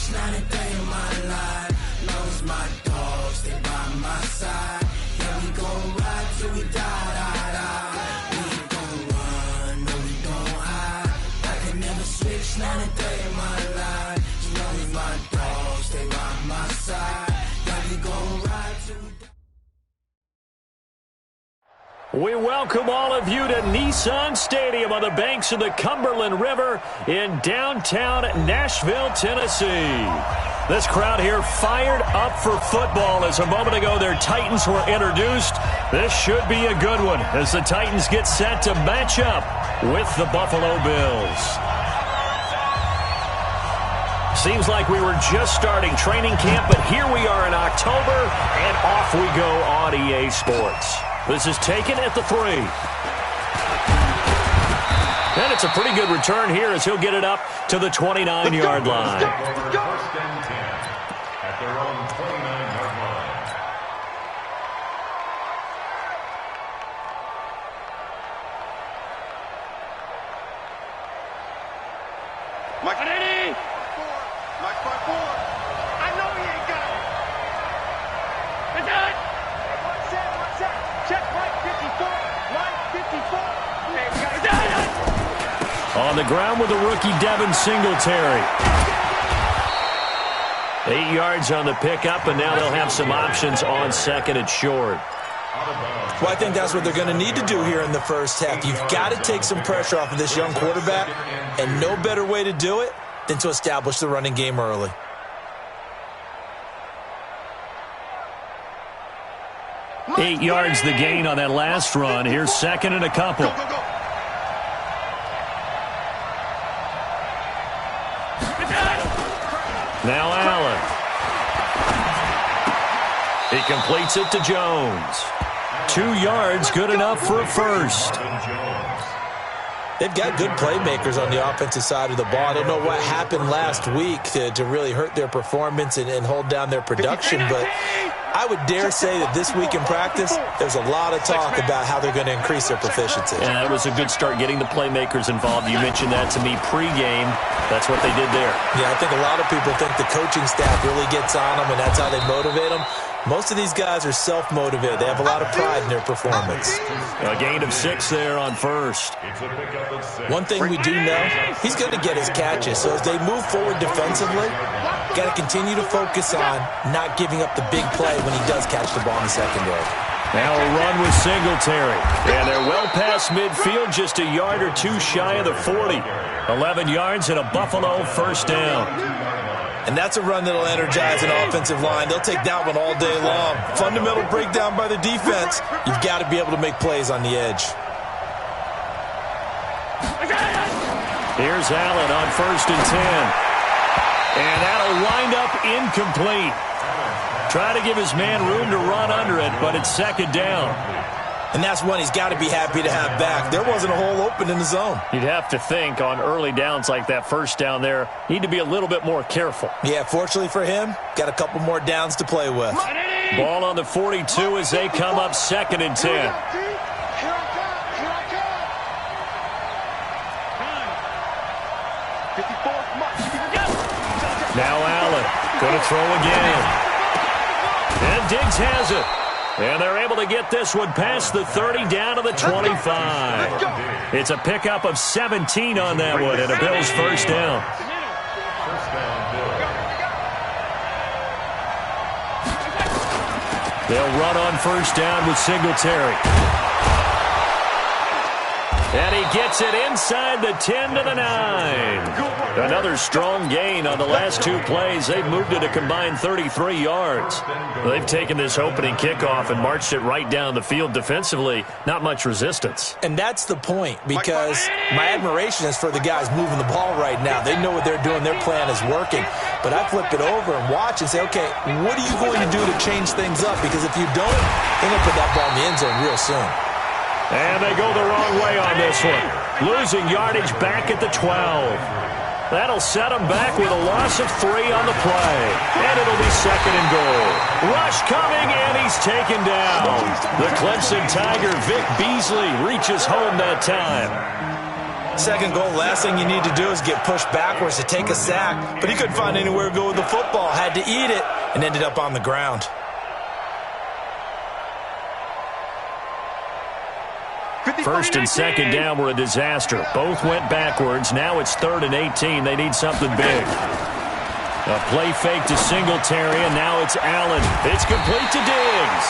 switch, not a day in my life. Knows my dogs, they by my side. Yeah, we gon' ride till we die, die, die. We ain't gon' run, no, we don't hide. I can never switch, not a day in my life. Knows my dogs, they by my side. Yeah, we gon' ride till we die. We welcome all of you to Nissan Stadium on the banks of the Cumberland River in downtown Nashville, Tennessee. This crowd here fired up for football as a moment ago their Titans were introduced. This should be a good one as the Titans get set to match up with the Buffalo Bills. Seems like we were just starting training camp, but here we are in October, and off we go on EA Sports. This is taken at the 3. And it's a pretty good return here as he'll get it up to the 29-yard line. First and 10 at their own 29-yard line. Mike Kennedy! Mike 5-4. I know he ain't got it. It's it. One set. Check Mike 54. Mike 54. Hey, we got it. On the ground with the rookie Devin Singletary. 8 yards on the pickup, and now they'll have some options on second and short. Well, I think that's what they're going to need to do here in the first half. You've got to take some pressure off of this young quarterback, and no better way to do it than to establish the running game early. Eight yards the gain on that last run. Here's second and a couple. Now Allen. He completes it to Jones. 2 yards, good enough for a first. They've got good playmakers on the offensive side of the ball. I don't know what happened last week to really hurt their performance and hold down their production, but I would dare say that this week in practice, there's a lot of talk about how they're going to increase their proficiency. And that was a good start getting the playmakers involved. You mentioned that to me pregame. That's what they did there. Yeah, I think a lot of people think the coaching staff really gets on them, and that's how they motivate them. Most of these guys are self-motivated. They have a lot of pride in their performance. A gain of 6 there on first. One thing we do know, he's going to get his catches. So as they move forward defensively, got to continue to focus on not giving up the big play when he does catch the ball in the secondary. Now a run with Singletary. And they're well past midfield, just a yard or two shy of the 40. 11 yards and a Buffalo first down. And that's a run that'll energize an offensive line. They'll take that one all day long. Fundamental breakdown by the defense. You've got to be able to make plays on the edge. Here's Allen on first and 10. And that'll wind up incomplete. Try to give his man room to run under it, but it's second down. And that's one he's got to be happy to have back. There wasn't a hole open in the zone. You'd have to think on early downs like that first down there, need to be a little bit more careful. Yeah, fortunately for him, got a couple more downs to play with. Ball on the 42 as they come up second and 10. Now Allen, going to throw again. And Diggs has it. And they're able to get this one past the 30 down to the 25. It's a pickup of 17 on that one and a Bills first down. They'll run on first down with Singletary. And he gets it inside the 10 to the 9. Another strong gain on the last 2 plays. They've moved it a combined 33 yards. They've taken this opening kickoff and marched it right down the field defensively. Not much resistance. And that's the point, because my admiration is for the guys moving the ball right now. They know what they're doing. Their plan is working. But I flip it over and watch and say, okay, what are you going to do to change things up? Because if you don't, they're going to put that ball in the end zone real soon. And they go the wrong way on this one. Losing yardage back at the 12. That'll set them back with a loss of 3 on the play. And it'll be second and goal. Rush coming, and he's taken down. The Clemson Tiger, Vic Beasley, reaches home that time. Second goal, last thing you need to do is get pushed backwards to take a sack. But he couldn't find anywhere to go with the football. Had to eat it and ended up on the ground. First and second down were a disaster. Both went backwards. Now it's 3rd and 18. They need something big. A play fake to Singletary, and now it's Allen. It's complete to Diggs.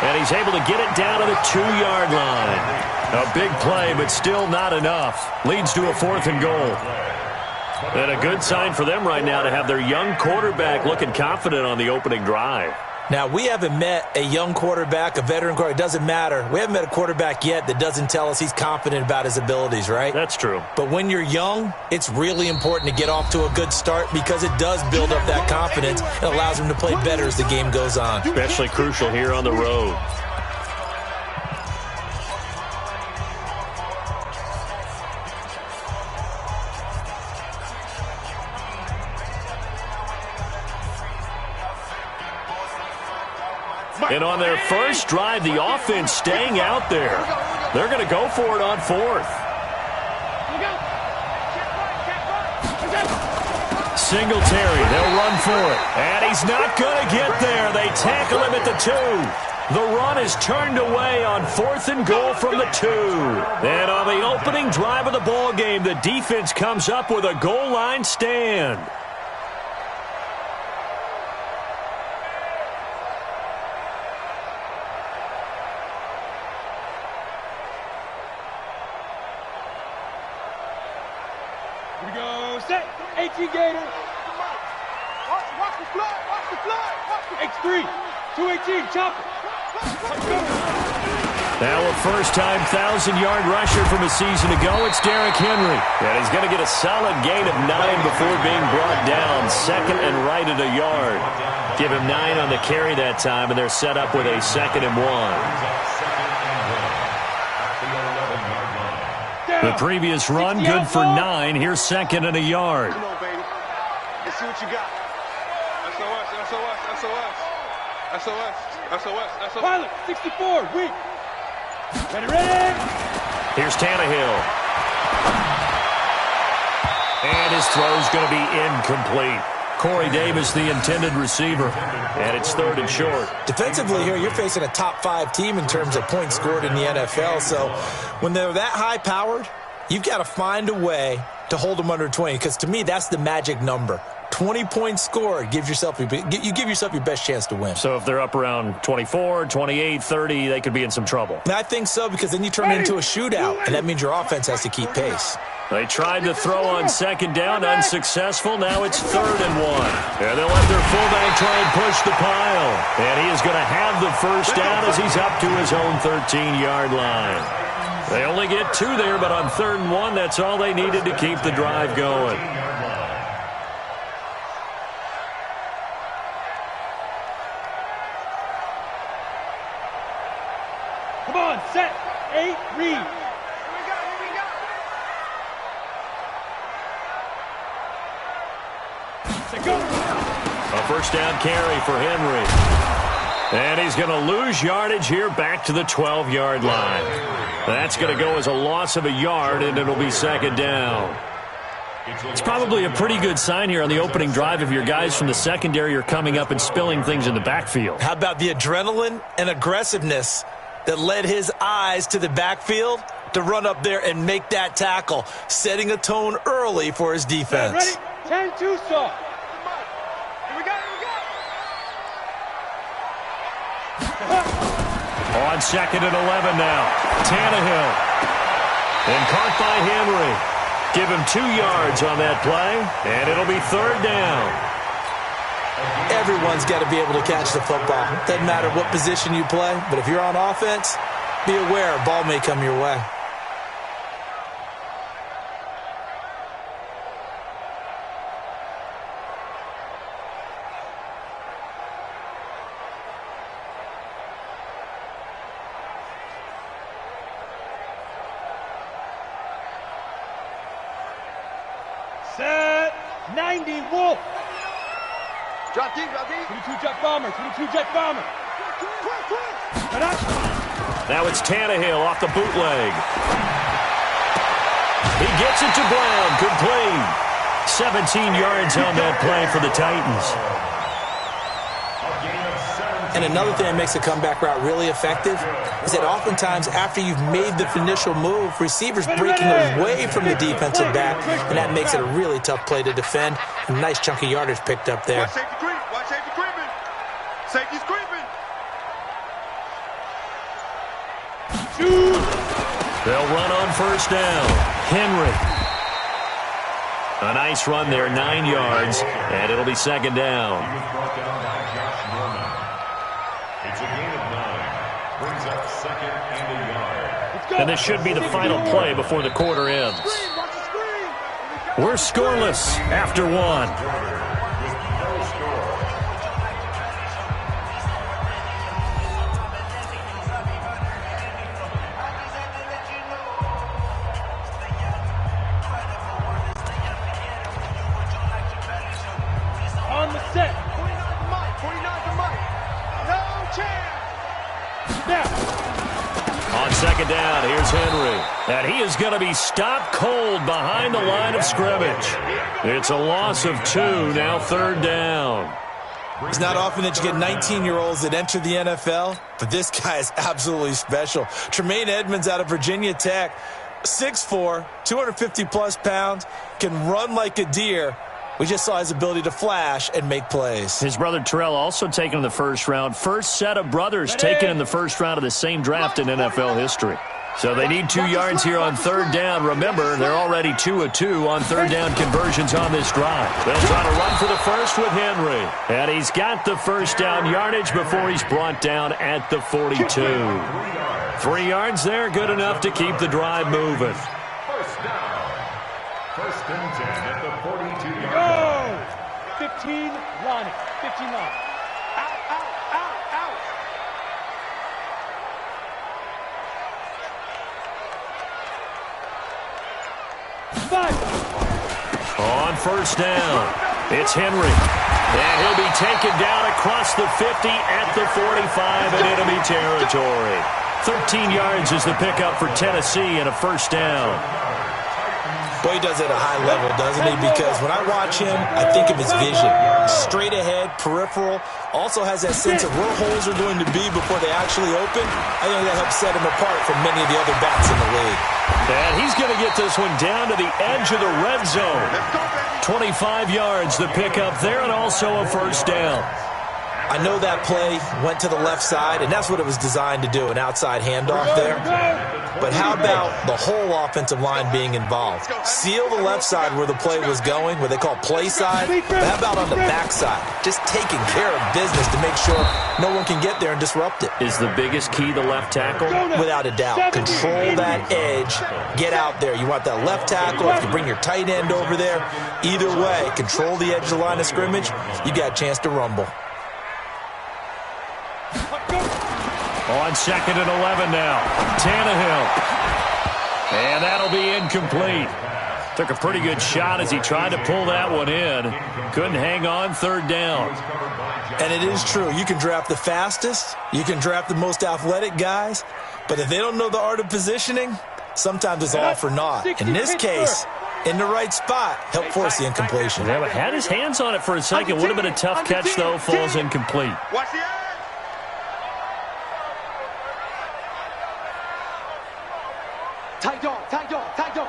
And he's able to get it down to the 2-yard line. A big play, but still not enough. Leads to a 4th and goal. And a good sign for them right now to have their young quarterback looking confident on the opening drive. Now, we haven't met a young quarterback, a veteran quarterback. It doesn't matter. We haven't met a quarterback yet that doesn't tell us he's confident about his abilities, right? That's true. But when you're young, it's really important to get off to a good start because it does build up that confidence and allows him to play better as the game goes on. Especially crucial here on the road. And on their first drive, the offense staying out there. They're going to go for it on 4th. Singletary, they'll run for it. And he's not going to get there. They tackle him at the 2. The run is turned away on 4th and goal from the 2. And on the opening drive of the ball game, the defense comes up with a goal line stand. Here we go, set, 18 Gator. Watch the fly, watch the fly. X3, 218, chop it. Now a first-time 1,000-yard rusher from a season ago, it's Derrick Henry. And he's going to get a solid gain of 9 before being brought down. 2nd and right at a yard. Give him 9 on the carry that time, and they're set up with a 2nd and 1. The previous run, good for 9. Here's 2nd and a yard. Come on, baby. Let's see what you got. SOS, SOS, SOS. SOS, SOS, SOS. Pilot, 64, weak. Ready. Here's Tannehill. And his throw's going to be incomplete. Corey Davis, the intended receiver. And it's 3rd and short. Defensively here, you're facing a top 5 team in terms of points scored in the NFL. So when they're that high-powered, you've got to find a way to hold them under 20. Because to me, that's the magic number. 20 points scored, you give yourself your best chance to win. So if they're up around 24, 28, 30, they could be in some trouble. And I think so, because then you turn it into a shootout, and that means your offense has to keep pace. They tried to throw on 2nd down, unsuccessful. Now it's 3rd and 1. And they'll let their fullback try and push the pile. And he is going to have the first down as he's up to his own 13-yard line. They only get 2 there, but on 3rd and 1, that's all they needed to keep the drive going. Come on, set, 8, read. A first down carry for Henry. And he's going to lose yardage here back to the 12-yard line. That's going to go as a loss of a yard, and it'll be 2nd down. It's probably a pretty good sign here on the opening drive if your guys from the secondary are coming up and spilling things in the backfield. How about the adrenaline and aggressiveness that led his eyes to the backfield to run up there and make that tackle, setting a tone early for his defense. Ready? 10-2 saw. On 2nd and 11 now. Tannehill. And caught by Henry. Give him 2 yards on that play, and it'll be 3rd down. Everyone's got to be able to catch the football. Doesn't matter what position you play, but if you're on offense, be aware a ball may come your way. Set, 90, Wolf. Drop deep. 22 jet bomber. Now it's Tannehill off the bootleg. He gets it to Brown. Complete. 17 yards on that play for the Titans. And another thing that makes a comeback route really effective is that oftentimes after you've made the initial move, receivers breaking away from the defensive back, and that makes it a really tough play to defend. A nice chunk of yardage picked up there. Watch safety creep. Watch safety creeping. Safety's creeping. They'll run on first down. Henry. A nice run there, 9 yards, and it'll be second down. He was brought down by Josh Norman. It's a gain of 9. Brings up second and a yard. And this should be the final play before the quarter ends. We're scoreless after one. With no score. On the set. 49 to Mike. 49 to Mike. No chance. Now. On second down, here's Henry. And he is going to be stopped cold behind the line of scrimmage. It's a loss of 2, now third down. It's not often that you get 19-year-olds that enter the NFL, but this guy is absolutely special. Tremaine Edmonds out of Virginia Tech, 6'4", 250-plus pounds, can run like a deer. We just saw his ability to flash and make plays. His brother Terrell also taken in the first round. First set of brothers taken in the first round of the same draft in NFL history. So they need 2 yards here on third down. Remember, they're already 2 of 2 on third down conversions on this drive. They'll try to run for the first with Henry. And he's got the first down yardage before he's brought down at the 42. 3 yards there, good enough to keep the drive moving. First down. First and 10 at the 42-yard Go. line. 15 line. 15 line. Out, out, out, out. Five. On first down, it's Henry. And he'll be taken down across the 50 at the 45 in enemy territory. 13 yards is the pickup for Tennessee and a first down. Boy, he does it at a high level, doesn't he? Because when I watch him, I think of his vision. Straight ahead, peripheral. Also has that sense of where holes are going to be before they actually open. I think that helps set him apart from many of the other backs in the league. And he's going to get this one down to the edge of the red zone. 25 yards, the pickup there, and also a first down. I know that play went to the left side, and that's what it was designed to do, an outside handoff there. But how about the whole offensive line being involved? Seal the left side where the play was going, what they call play side. But how about on the back side? Just taking care of business to make sure no one can get there and disrupt it. Is the biggest key the left tackle? Without a doubt. Control that edge. Get out there. You want that left tackle. If you bring your tight end over there, either way, control the edge of the line of scrimmage, you got a chance to rumble. On second and 11 now, Tannehill. And that'll be incomplete. Took a pretty good shot as he tried to pull that one in. Couldn't hang on third down. And it is true. You can draft the fastest. You can draft the most athletic guys. But if they don't know the art of positioning, sometimes it's all for naught. In this case, in the right spot, helped force the incompletion. Yeah, but had his hands on it for a second. Would have been a tough catch, though. Falls incomplete. Watch the edge. Tight dog, tight dog, tight dog.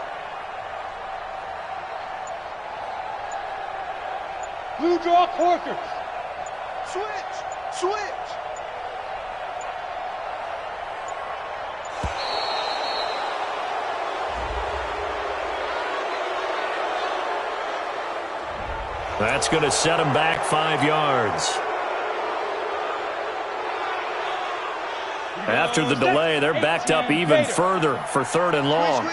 Blue draw corkers. Switch, switch. That's going to set him back 5 yards. After the delay, they're backed up even further for third and long.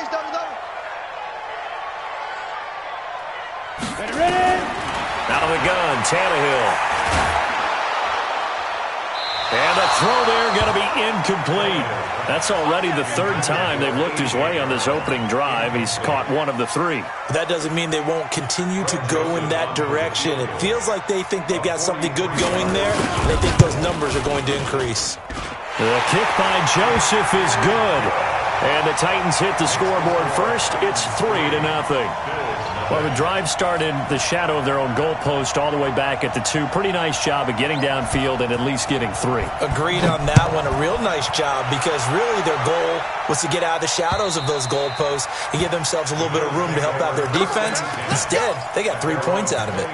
Out of the gun, Tannehill. And the throw there going to be incomplete. That's already the third time they've looked his way on this opening drive. He's caught one of the 3. That doesn't mean they won't continue to go in that direction. It feels like they think they've got something good going there, and they think those numbers are going to increase. The kick by Joseph is good. And the Titans hit the scoreboard first. It's 3-0. Well, the drive started the shadow of their own goalpost all the way back at the 2. Pretty nice job of getting downfield and at least getting 3. Agreed on that one. A real nice job because really their goal was to get out of the shadows of those goalposts and give themselves a little bit of room to help out their defense. Instead, they got 3 points out of it.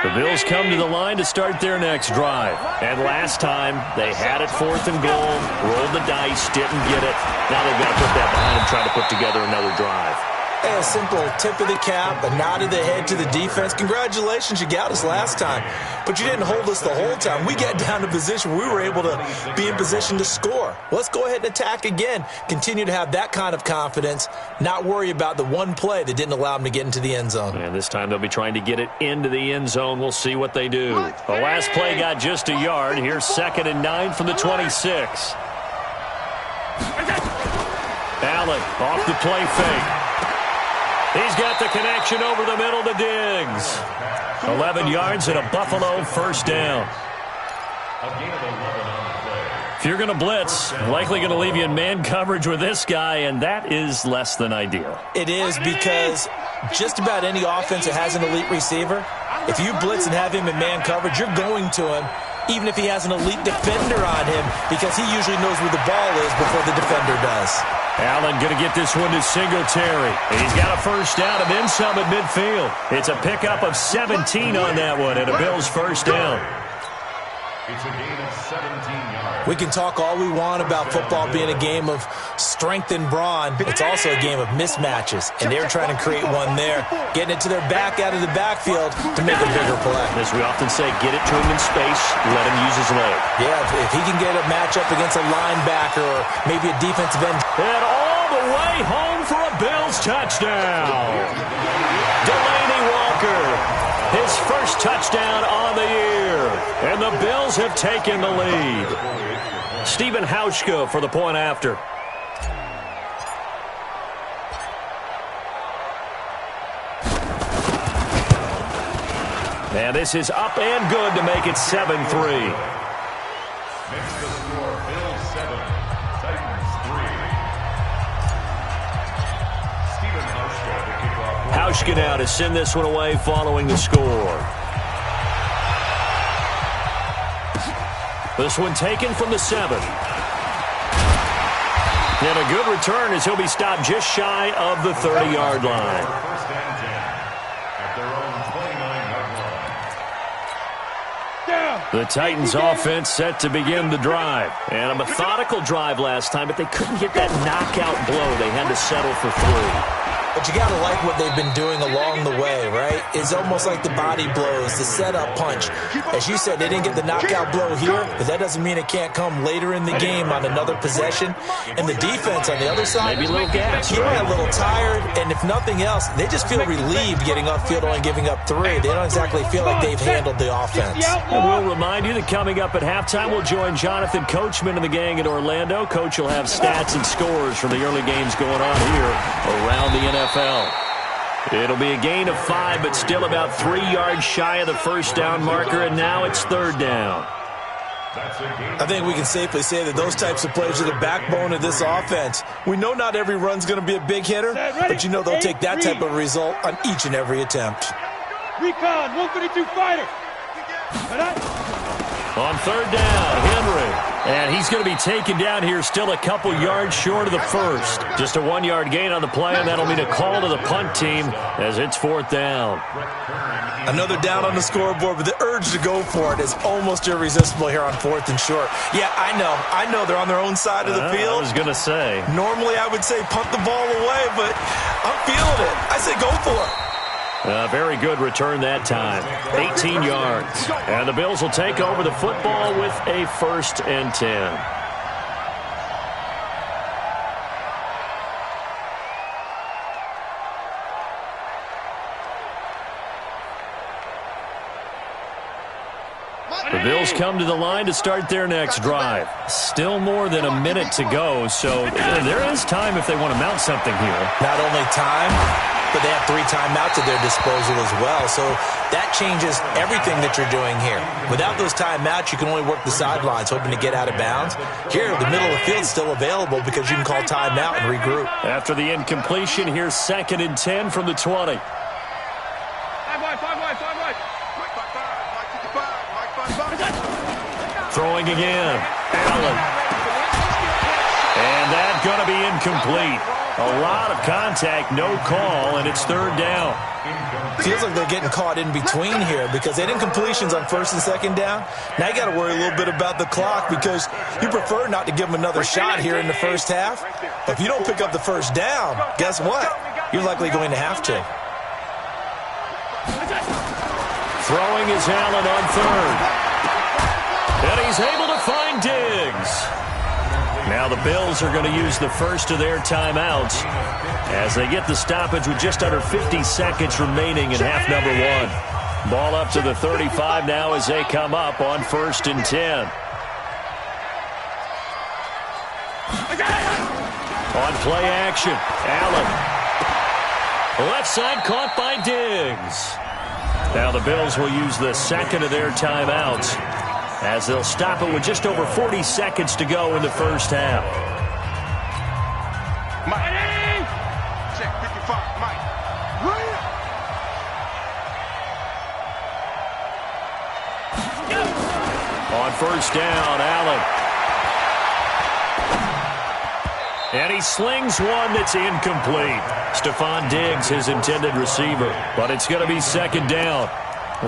The Bills come to the line to start their next drive. And last time, they had it 4th and goal, rolled the dice, didn't get it. Now they've got to put that behind them, trying to put together another drive. A simple tip of the cap, a nod of the head to the defense. Congratulations, you got us last time. But you didn't hold us the whole time. We got down to position. We were able to be in position to score. Let's go ahead and attack again. Continue to have that kind of confidence. Not worry about the one play that didn't allow them to get into the end zone. And this time they'll be trying to get it into the end zone. We'll see what they do. The last play got just a yard. Here's 2nd and 9 from the 26. Allen off the play fake. He's got the connection over the middle to Diggs. 11 yards and a Buffalo first down. If you're going to blitz, likely going to leave you in man coverage with this guy, and that is less than ideal. It is because just about any offense that has an elite receiver, if you blitz and have him in man coverage, you're going to him, even if he has an elite defender on him, because he usually knows where the ball is before the defender does. Allen going to get this one to Singletary. And he's got a first down and then some at midfield. It's a pickup of 17 on that one and a Bills first down. It's a gain of 17 yards. We can talk all we want about football being a game of strength and brawn. It's also a game of mismatches, and they're trying to create one there, getting it to their back out of the backfield to make a bigger play. As we often say, get it to him in space, let him use his leg. Yeah, if he can get a matchup against a linebacker or maybe a defensive end. And all the way home for a Bills touchdown. Delaney Walker, his first touchdown on the year. And the Bills have taken the lead. Stephen Hauschka for the point after. And this is up and good to make it 7-3. Makes the score Bills 7, Titans 3. Stephen Hauschka to kick off. Hauschka now to send this one away following the score. This one taken from the 7. And a good return as he'll be stopped just shy of the 30-yard line. First and 10 at their own 29-yard line. The Titans offense set to begin the drive. And a methodical drive last time, but they couldn't get that knockout blow. They had to settle for 3. But you got to like what they've been doing along the way, right? It's almost like the body blows, the setup punch. As you said, they didn't get the knockout blow here, but that doesn't mean it can't come later in the game on another possession. And the defense on the other side, maybe a little gas, right? A little tired, and if nothing else, they just feel relieved getting upfield only giving up 3. They don't exactly feel like they've handled the offense. And we'll remind you that coming up at halftime, we'll join Jonathan Coachman and the gang in Orlando. Coach will have stats and scores from the early games going on here around the NFL. It'll be a gain of 5, but still about 3 yards shy of the first down marker, and now it's 3rd down. I think we can safely say that those types of plays are the backbone of this offense. We know not every run's going to be a big hitter, but you know they'll take that type of result on each and every attempt. Recon, 152 fighter. On 3rd down, Henry. And he's going to be taken down here still a couple yards short of the first. Just a 1-yard gain on the play, and that'll mean a call to the punt team as it's 4th down. Another down on the scoreboard, but the urge to go for it is almost irresistible here on 4th and short. Yeah, I know they're on their own side of the field. I was going to say. Normally I would say punt the ball away, but I'm feeling it. I say go for it. A very good return that time. 18 yards. And the Bills will take over the football with a 1st and 10. The Bills come to the line to start their next drive. Still more than a minute to go, so there is time if they want to mount something here. Not only time, but they have 3 timeouts at their disposal as well. So that changes everything that you're doing here. Without those timeouts, you can only work the sidelines, hoping to get out of bounds. Here, the middle of the field is still available because you can call timeout and regroup. After the incompletion, here's 2nd and 10 from the 20. Throwing again. Allen. And that's going to be incomplete. A lot of contact, no call, and it's 3rd down. Feels like they're getting caught in between here because they had incompletions on 1st and 2nd down. Now you got to worry a little bit about the clock because you prefer not to give them another shot here in the first half. But if you don't pick up the 1st down, guess what? You're likely going to have to. Throwing is Allen on 3rd. And he's able to find Diggs. Now the Bills are going to use the first of their timeouts as they get the stoppage with just under 50 seconds remaining in half number 1. Ball up to the 35 now as they come up on 1st and 10. On play action, Allen. Left side caught by Diggs. Now the Bills will use the second of their timeouts as they'll stop it with just over 40 seconds to go in the first half. Mike. Check 55, Mike. On 1st down, Allen. And he slings one that's incomplete. Stephon Diggs, his intended receiver. But it's going to be 2nd down.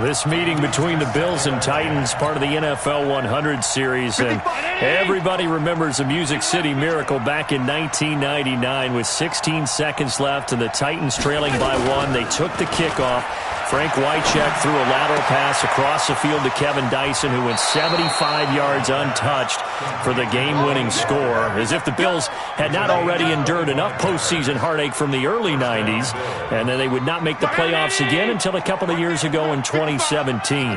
This meeting between the Bills and Titans, part of the NFL 100 series, and everybody remembers the Music City Miracle back in 1999 with 16 seconds left and the Titans trailing by 1. They took the kickoff. Frank Wycheck threw a lateral pass across the field to Kevin Dyson, who went 75 yards untouched for the game-winning score, as if the Bills had not already endured enough postseason heartache from the early 90s, and then they would not make the playoffs again until a couple of years ago in 2017.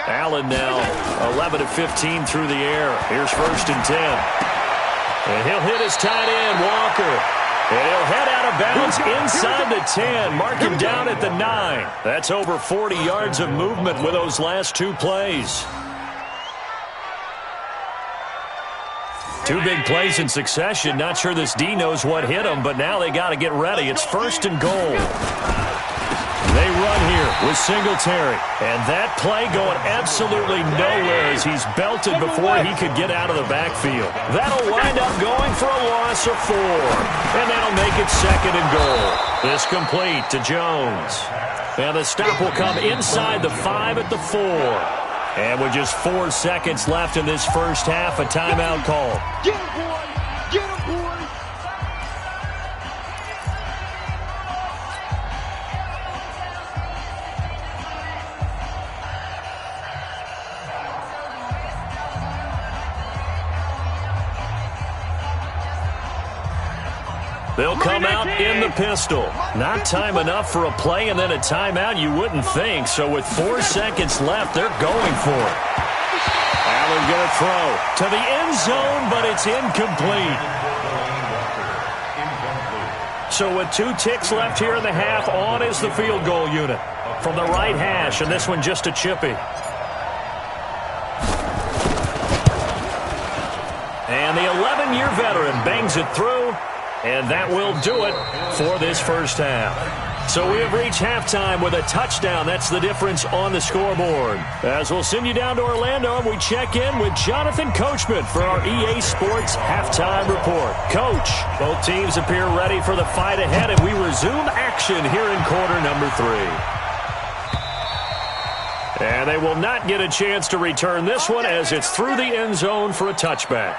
Allen now 11 of 15 through the air. Here's 1st and 10. And he'll hit his tight end, Walker. And he'll head out of bounds inside the 10. Mark him down at the 9. That's over 40 yards of movement with those last 2 plays. 2 big plays in succession. Not sure this D knows what hit him, but now they got to get ready. It's 1st and goal. They run here with Singletary. And that play going absolutely nowhere as he's belted before he could get out of the backfield. That'll wind up going for a loss of 4. And that'll make it 2nd and goal. This complete to Jones. And the stop will come inside the 5 at the 4. And with just 4 seconds left in this first half, a timeout call. Get him, boy! Get him, boy! They'll come out in the pistol. Not time enough for a play and then a timeout, you wouldn't think. So with 4 seconds left, they're going for it. Allen going to throw to the end zone, but it's incomplete. So with 2 ticks left here in the half, on is the field goal unit from the right hash, and this one just a chippy. And the 11-year veteran bangs it through. And that will do it for this first half. So we have reached halftime with a touchdown. That's the difference on the scoreboard. As we'll send you down to Orlando, and we check in with Jonathan Coachman for our EA Sports Halftime Report. Coach, both teams appear ready for the fight ahead, and we resume action here in quarter number 3. And they will not get a chance to return this one as it's through the end zone for a touchback.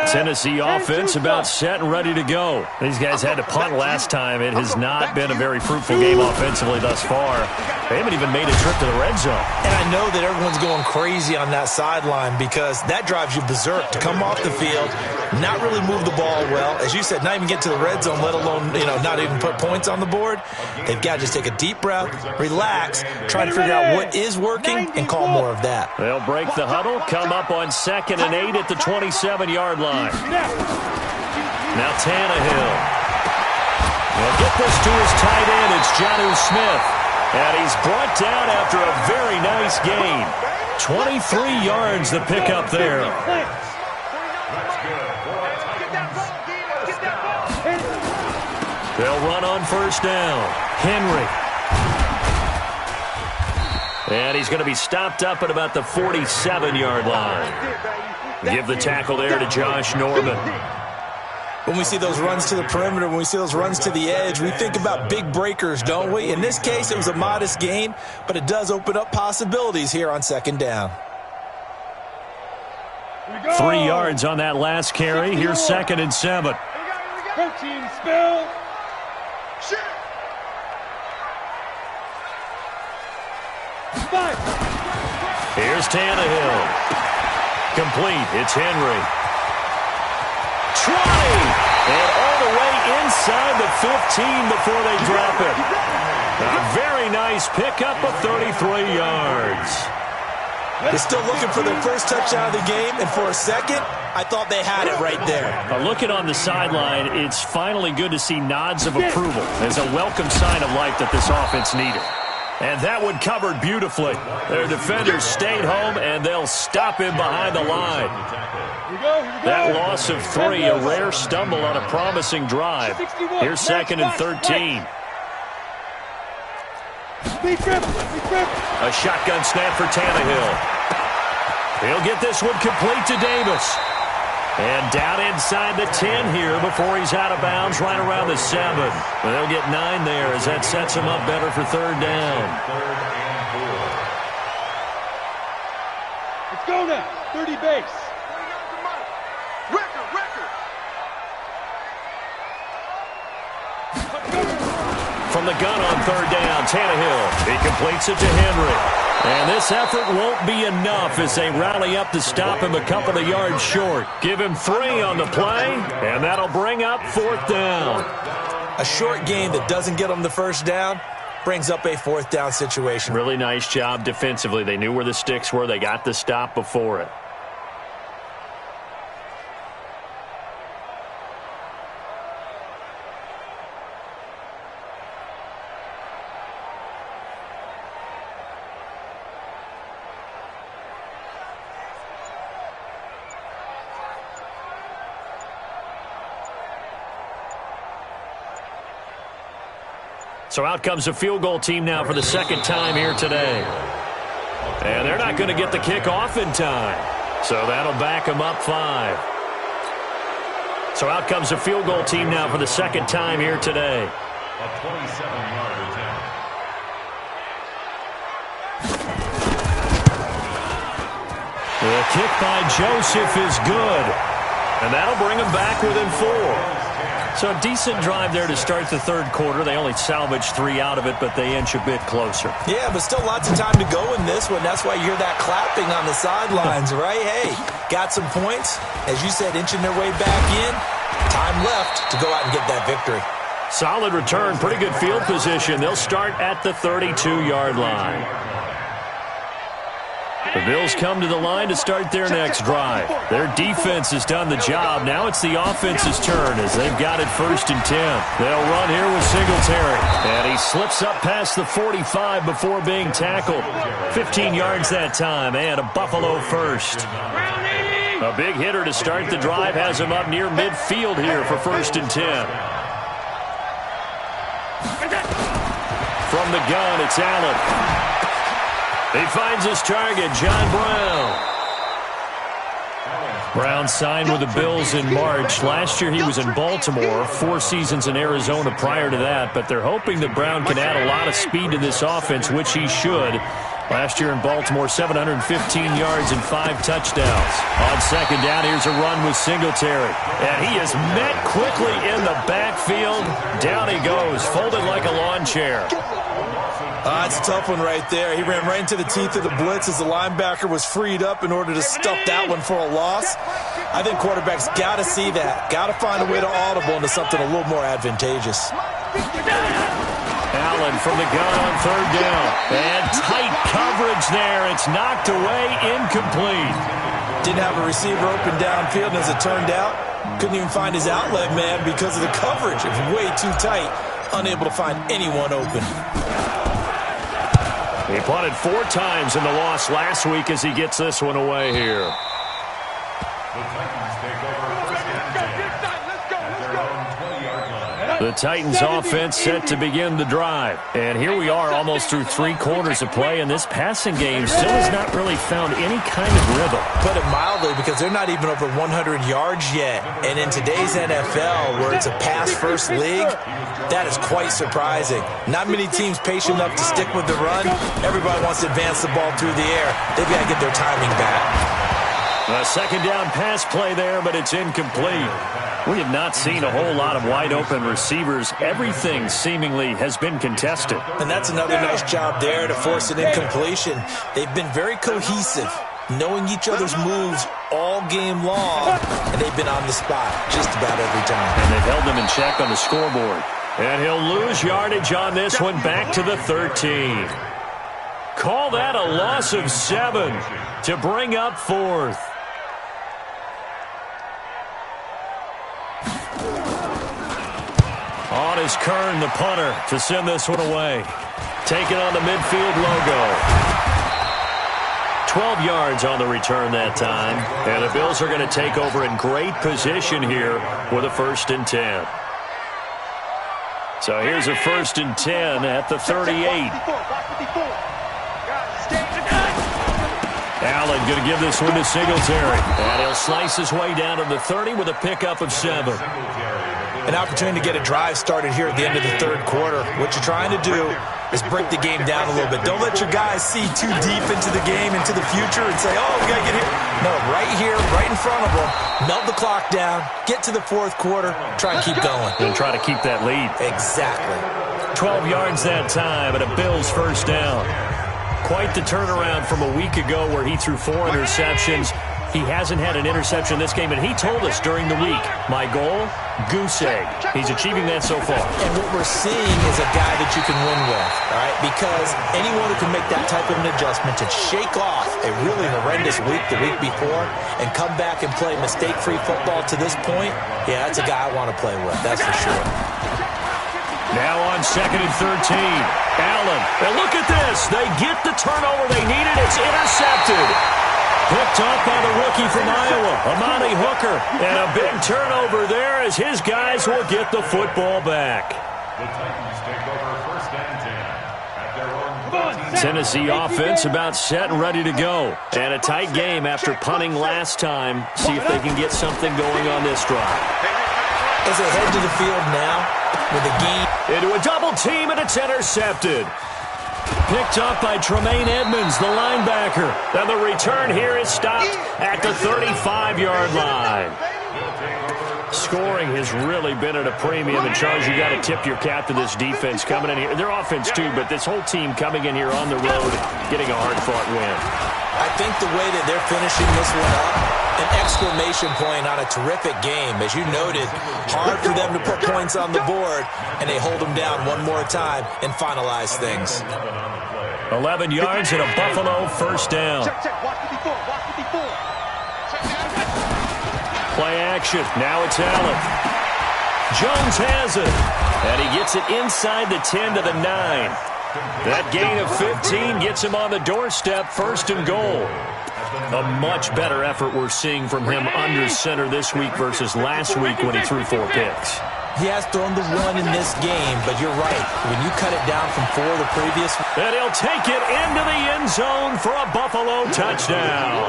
Tennessee offense about set and ready to go. These guys had to punt last time. It has not been a very fruitful game offensively thus far. They haven't even made a trip to the red zone. And I know that everyone's going crazy on that sideline because that drives you berserk to come off the field, not really move the ball well. As you said, not even get to the red zone, let alone, not even put points on the board. They've got to just take a deep breath, relax, try to figure out what is working, and call more of that. They'll break the huddle, come up on 2nd and 8 at the 27-yard line. Now Tannehill. He'll get this to his tight end. It's Jonnu Smith. And he's brought down after a very nice gain. 23 yards the pickup there. They'll run on 1st down. Henry. And he's going to be stopped up at about the 47-yard line. Give the tackle there to Josh Norman. When we see those runs to the perimeter, when we see those runs to the edge, we think about big breakers, don't we? In this case, it was a modest gain, but it does open up possibilities here on 2nd down. 3 yards on that last carry. Here's 2nd and 7. Protein spill. Here's Tannehill. Complete. It's Henry. Try! And all the way inside the 15 before they drop it. A very nice pickup of 33 yards. They're still looking for their first touchdown of the game, and for a second, I thought they had it right there. Looking on the sideline, it's finally good to see nods of approval as a welcome sign of life that this offense needed. And that one covered beautifully. Their defenders stayed home, and they'll stop him behind the line. That loss of 3, a rare stumble on a promising drive. Here's 2nd and 13. A shotgun snap for Tannehill. He'll get this one complete to Davis. And down inside the 10 here before he's out of bounds right around the 7. They'll get 9 there as that sets him up better for 3rd down. Let's go now. 30 base. From the gun on 3rd down, Tannehill. He completes it to Henry. And this effort won't be enough as they rally up to stop him a couple of yards short. Give him 3 on the play, and that'll bring up 4th down. A short gain that doesn't get them the 1st down brings up a 4th down situation. Really nice job defensively. They knew where the sticks were. They got the stop before it. So out comes a field goal team now for the 2nd time here today. And they're not going to get the kick off in time. So that'll back them up 5. So out comes a field goal team now for the 2nd time here today. A 27-yard attempt. The kick by Joseph is good. And that'll bring them back within 4. So a decent drive there to start the 3rd quarter. They only salvaged 3 out of it, but they inch a bit closer. Yeah, but still lots of time to go in this one. That's why you hear that clapping on the sidelines, right? Hey, got some points. As you said, inching their way back in. Time left to go out and get that victory. Solid return, pretty good field position. They'll start at the 32-yard line. The Bills come to the line to start their next drive. Their defense has done the job. Now it's the offense's turn as they've got it 1st and 10. They'll run here with Singletary. And he slips up past the 45 before being tackled. 15 yards that time and a Buffalo first. A big hitter to start the drive has him up near midfield here for 1st and 10. From the gun, it's Allen. He finds his target, John Brown. Brown signed with the Bills in March. Last year he was in Baltimore, 4 seasons in Arizona prior to that, but they're hoping that Brown can add a lot of speed to this offense, which he should. Last year in Baltimore, 715 yards and 5 touchdowns. On 2nd down, here's a run with Singletary. And he is met quickly in the backfield. Down he goes, folded like a lawn chair. It's a tough one right there. He ran right into the teeth of the blitz as the linebacker was freed up in order to stuff that one for a loss. I think quarterbacks got to see that. Got to find a way to audible into something a little more advantageous. Allen from the gun on third down. And tight coverage there. It's knocked away, incomplete. Didn't have a receiver open downfield, and as it turned out, couldn't even find his outlet man because of the coverage. It was way too tight. Unable to find anyone open. He punted 4 times in the loss last week as he gets this one away here. The Titans take over first and 10 at their own 20-yard line. The Titans offense set to begin the drive. And here we are almost through 3 quarters of play, and this passing game still has not really found any kind of rhythm. Put it mildly, because they're not even over 100 yards yet. And in today's NFL, where it's a pass-first league, that is quite surprising. Not many teams patient enough to stick with the run. Everybody wants to advance the ball through the air. They've got to get their timing back. A second down pass play there, but it's incomplete. We have not seen a whole lot of wide-open receivers. Everything seemingly has been contested. And that's another nice job there to force an incompletion. They've been very cohesive, knowing each other's moves all game long, and they've been on the spot just about every time. And they've held them in check on the scoreboard. And he'll lose yardage on this one back to the 13. Call that a loss of 7 to bring up 4th. On is Kern, the punter, to send this one away. Taking on the midfield logo. 12 yards on the return that time. And the Bills are going to take over in great position here with a 1st and 10. So here's a 1st and 10 at the 38. Allen going to give this one to Singletary. And he'll slice his way down to the 30 with a pickup of 7. An opportunity to get a drive started here at the end of the 3rd quarter. What you're trying to do is break the game down a little bit. Don't let your guys see too deep into the game, into the future, and say, oh, we got to get here. No, right here, right in front of them. Melt the clock down, get to the 4th quarter, try and keep going. And try to keep that lead. Exactly. 12 yards that time and a Bills 1st down. Quite the turnaround from a week ago where he threw 4 interceptions. He hasn't had an interception this game, and he told us during the week, my goal, goose egg. He's achieving that so far. And what we're seeing is a guy that you can win with, all right? Because anyone who can make that type of an adjustment to shake off a really horrendous week the week before and come back and play mistake-free football to this point, yeah, that's a guy I want to play with, that's for sure. Now on 2nd and 13, Allen. And look at this. They get the turnover they needed. It's intercepted. Picked up by the rookie from Iowa, Amani Hooker. And a big turnover there as his guys will get the football back. The Titans take over 1st and 10 at their own 13. Tennessee offense about set and ready to go. And a tight game after punting last time. See if they can get something going on this drive. As they head to the field now with a game. Into a double team, and it's intercepted. Picked up by Tremaine Edmonds, the linebacker. And the return here is stopped at the 35-yard line. Scoring has really been at a premium. And, Charles, you got to tip your cap to this defense coming in here. Their offense, too, but this whole team coming in here on the road, getting a hard-fought win. I think the way that they're finishing this one up, an exclamation point on a terrific game. As you noted, hard for them to put points on the board, and they hold them down one more time and finalize things. 11 yards and a Buffalo 1st down. Play action. Now it's Allen. Jones has it. And he gets it inside the 10 to the 9. That gain of 15 gets him on the doorstep, 1st and goal. A much better effort we're seeing from him under center this week versus last week when he threw 4 picks. He has thrown the 1 in this game, but you're right. When you cut it down from 4 the previous. And he'll take it into the end zone for a Buffalo touchdown.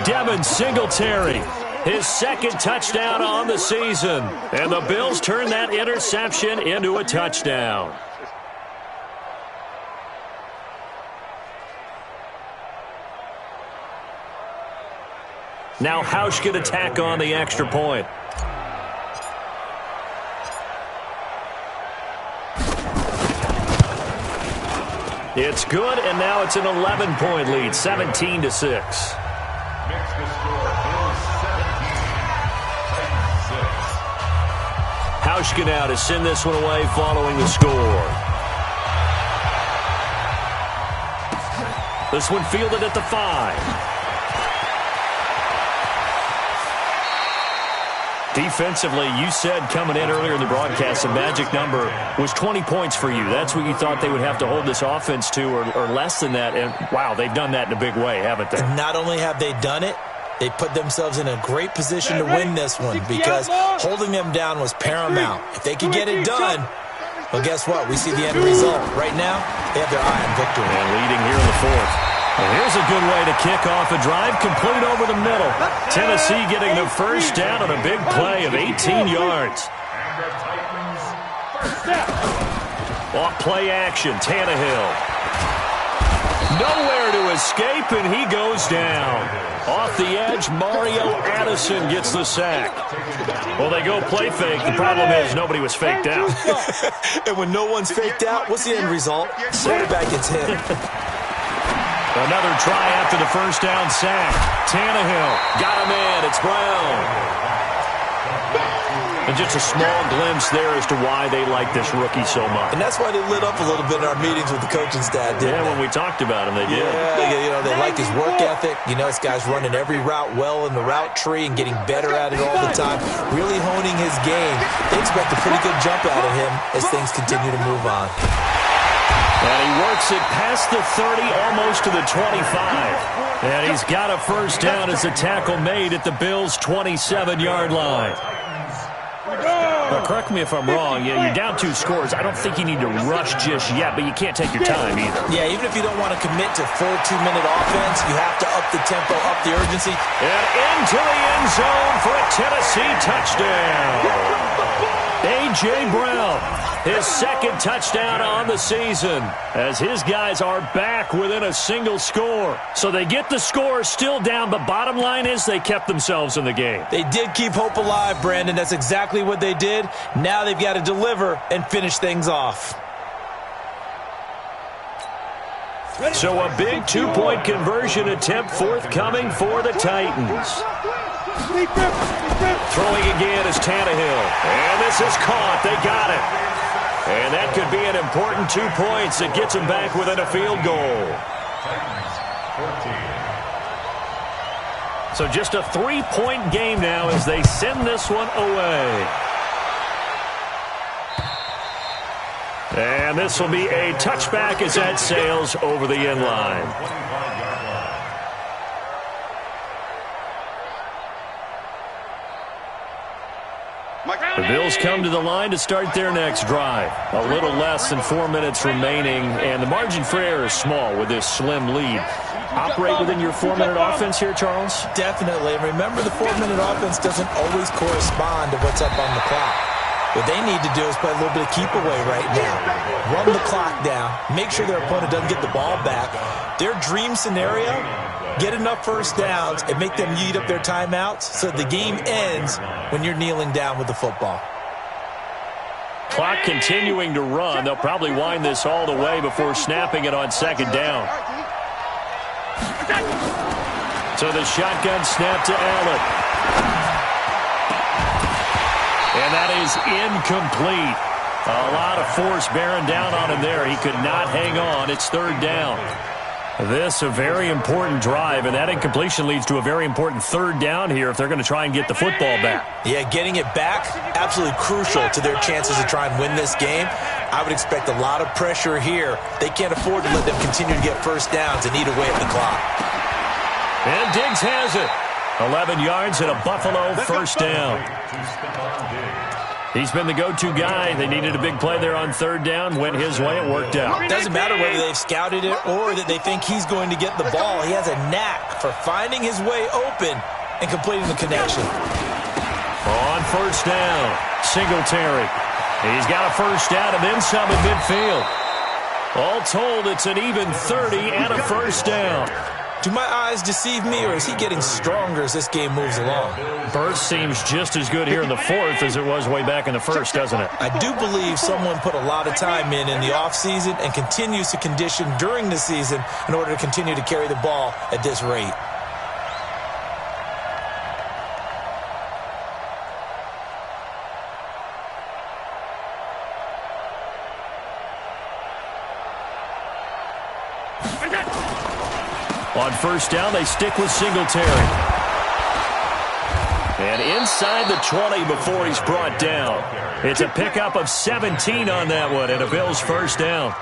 Devin Singletary, his 2nd touchdown on the season. And the Bills turn that interception into a touchdown. Now Hausch can attack on the extra point. It's good, and now it's an 11-point lead, 17-6. Makes the score Bills 17, Hauschka now to send this one away following the score. This one fielded at the 5. Defensively, you said coming in earlier in the broadcast, the magic number was 20 points for you. That's what you thought they would have to hold this offense to, or less than that. And, wow, they've done that in a big way, haven't they? And not only have they done it, they put themselves in a great position to win this one because holding them down was paramount. If they could get it done, well, guess what? We see the end result. Right now, they have their eye on victory. And leading here in the 4th. Well, here's a good way to kick off a drive, complete over the middle. Tennessee getting the first down on a big play of 18 yards. Off play action, Tannehill. Nowhere to escape, and he goes down. Off the edge, Mario Addison gets the sack. Well, they go play fake. The problem is nobody was faked out. And when no one's faked out, what's the end result? Quarterback gets hit. Another try after the first down sack. Tannehill got him in. It's Brown. And just a small glimpse there as to why they like this rookie so much. And that's why they lit up a little bit in our meetings with the coaching staff, didn't they? When we talked about him, they did. Yeah, they like his work ethic. This guy's running every route well in the route tree and getting better at it all the time, really honing his game. They expect a pretty good jump out of him as things continue to move on. And he works it past the 30, almost to the 25. And he's got a first down as the tackle made at the Bills' 27-yard line. Now, correct me if I'm wrong. Yeah, you're down 2 scores. I don't think you need to rush just yet, but you can't take your time either. Yeah, even if you don't want to commit to full 2-minute offense, you have to up the tempo, up the urgency. And into the end zone for a Tennessee touchdown. A.J. Brown, his second touchdown on the season, as his guys are back within a single score. So they get the score, still down, but bottom line is they kept themselves in the game. They did keep hope alive, Brandon. That's exactly what they did. Now they've got to deliver and finish things off. So a big 2-point conversion attempt forthcoming for the Titans. Throwing again is Tannehill. And this is caught. They got it. And that could be an important 2 points that gets them back within a field goal. So just a 3-point game now as they send this one away. And this will be a touchback as that sails over the end line. The Bills come to the line to start their next drive. A little less than 4 minutes remaining, and the margin for error is small with this slim lead. Operate within your 4-minute offense here, Charles? Definitely. And remember, the 4-minute offense doesn't always correspond to what's up on the clock. What they need to do is play a little bit of keep away right now. Run the clock down. Make sure their opponent doesn't get the ball back. Their dream scenario, get enough first downs and make them eat up their timeouts so the game ends when you're kneeling down with the football. Clock continuing to run. They'll probably wind this all the way before snapping it on second down. So the shotgun snap to Allen. And that is incomplete. A lot of force bearing down on him there. He could not hang on. It's third down. This a very important drive, and that incompletion leads to a very important third down here if they're going to try and get the football back. Yeah, getting it back, absolutely crucial to their chances to try and win this game. I would expect a lot of pressure here. They can't afford to let them continue to get first downs and eat away at the clock. And Diggs has it. 11 yards and a Buffalo first down. He's been the go-to guy. They needed a big play there on third down. Went his way. It worked out. It doesn't matter whether they've scouted it or that they think he's going to get the ball. He has a knack for finding his way open and completing the connection. On first down, Singletary. He's got a first down and then some in midfield. All told, it's an even 30 and a first down. Do my eyes deceive me, or is he getting stronger as this game moves along? Burst seems just as good here in the fourth as it was way back in the first, doesn't it? I do believe someone put a lot of time in the offseason and continues to condition during the season in order to continue to carry the ball at this rate. On first down, they stick with Singletary. And inside the 20 before he's brought down. It's a pickup of 17 on that one and a Bills first down.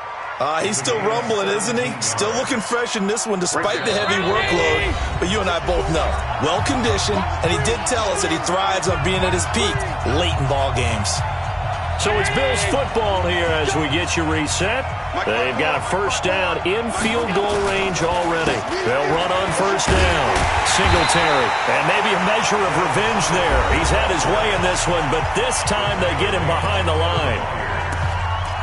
He's still rumbling, isn't he? Still looking fresh in this one despite the heavy workload. But you and I both know, well-conditioned, and he did tell us that he thrives on being at his peak late in ball games. So it's Bills football here as we get you reset. They've got a first down in field goal range already. They'll run on first down. Singletary, and maybe a measure of revenge there. He's had his way in this one, but this time they get him behind the line.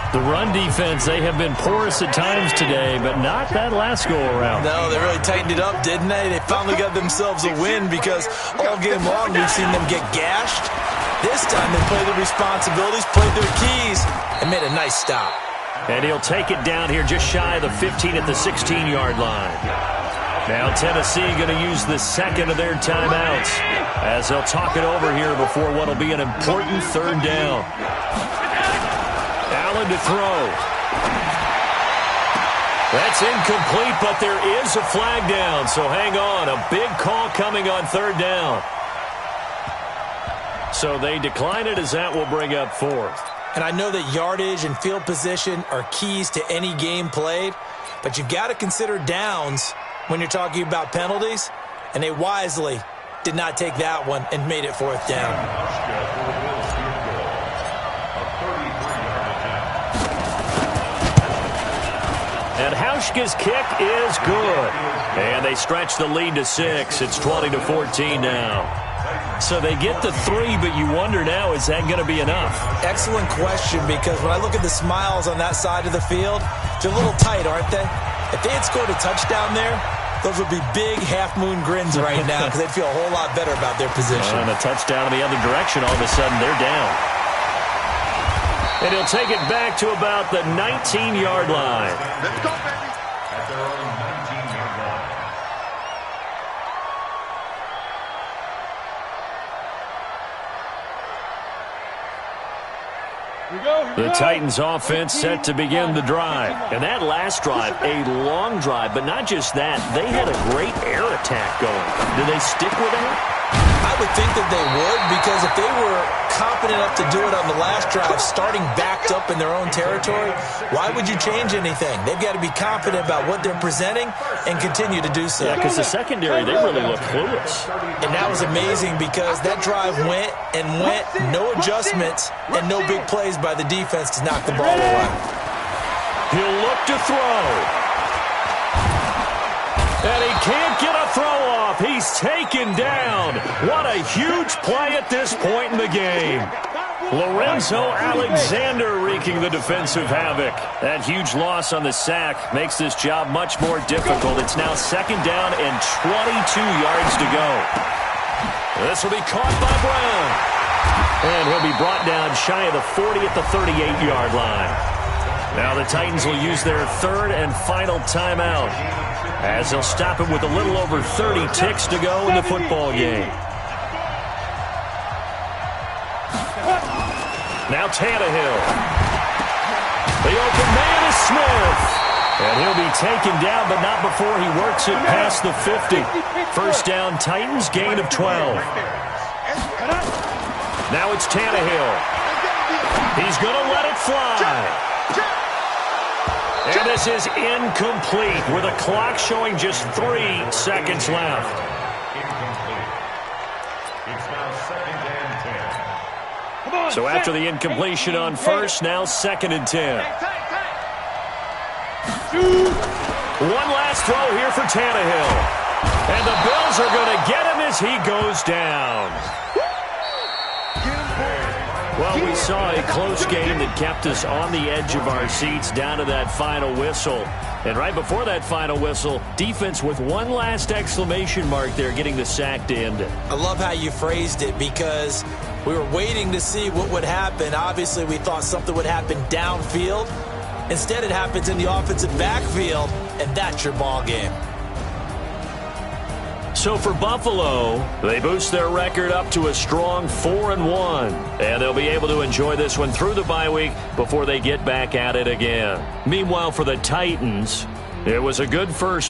The run defense, they have been porous at times today, but not that last go-around. No, they really tightened it up, didn't they? They finally got themselves a win because all game long we've seen them get gashed. This time they played their responsibilities, played their keys, and made a nice stop. And he'll take it down here just shy of the 15 at the 16-yard line. Now Tennessee going to use the second of their timeouts as they'll talk it over here before what will be an important third down. Allen to throw. That's incomplete, but there is a flag down, so hang on. A big call coming on third down. So they decline it as that will bring up fourth. And I know that yardage and field position are keys to any game played, but you've got to consider downs when you're talking about penalties, and they wisely did not take that one and made it fourth down. And Hauschka's kick is good. And they stretch the lead to 6. It's 20-14 now. So they get the 3, but you wonder now, is that going to be enough? Excellent question, because when I look at the smiles on that side of the field, they're a little tight, aren't they? If they had scored a touchdown there, those would be big half-moon grins right now because they'd feel a whole lot better about their position. And a touchdown in the other direction, all of a sudden they're down. And he'll take it back to about the 19-yard line. Let's go, baby. At their own 19-yard line. The Titans offense set to begin the drive. And that last drive, a long drive, but not just that. They had a great air attack going. Do they stick with it? I would think that they would, because if they were competent enough to do it on the last drive, starting backed up in their own territory, why would you change anything? They've got to be confident about what they're presenting and continue to do so. Yeah, because the secondary, they really look clueless. And that was amazing because that drive went and went, no adjustments and no big plays by the defense to knock the ball away. He'll look to throw. And he can't get a throw off. He's taken down. What a huge play at this point in the game. Lorenzo Alexander wreaking the defensive havoc. That huge loss on the sack makes this job much more difficult. It's now second down and 22 yards to go. This will be caught by Brown. And he'll be brought down shy of the 40 at the 38-yard line. Now the Titans will use their third and final timeout as they'll stop it with a little over 30 ticks to go in the football game. Now Tannehill. The open man is Smith. And he'll be taken down, but not before he works it past the 50. First down, Titans, gain of 12. Now it's Tannehill. He's going to let it fly. And this is incomplete with a clock showing just 3 seconds left. Incomplete. It's now second and 10. So after the incompletion on first, now second and 10. One last throw here for Tannehill. And the Bills are going to get him as he goes down. Well, we saw a close game that kept us on the edge of our seats down to that final whistle. And right before that final whistle, defense with one last exclamation mark there, getting the sack to end it. I love how you phrased it because we were waiting to see what would happen. Obviously, we thought something would happen downfield. Instead, it happens in the offensive backfield, and that's your ball game. So for Buffalo, they boost their record up to a strong 4-1. And they'll be able to enjoy this one through the bye week before they get back at it again. Meanwhile, for the Titans, It was a good first